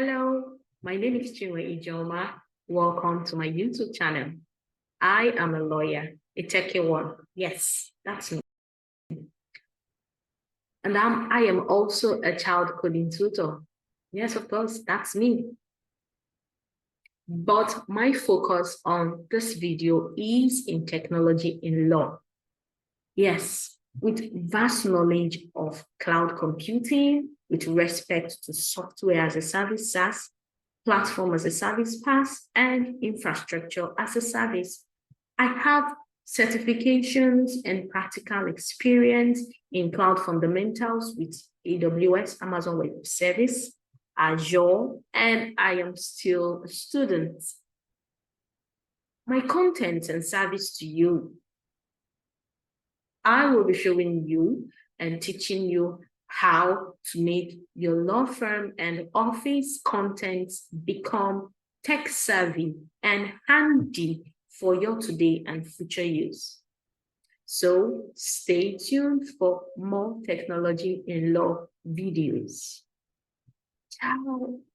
Hello, my name is Chinwe Ijoma. Welcome to my YouTube channel. I am a lawyer, a techie one. Yes, that's me. And I am also a child coding tutor. Yes, of course, that's me. But my focus on this video is in technology in law. Yes, with vast knowledge of cloud computing, with respect to software as a service, SaaS, platform as a service, PaaS, and infrastructure as a service. I have certifications and practical experience in cloud fundamentals with AWS, Amazon Web Service, Azure, and I am still a student. My content and service to you, I will be showing you and teaching you how to make your law firm and office contents become tech savvy and handy for your today and future use. So stay tuned for more technology in law videos. Ciao.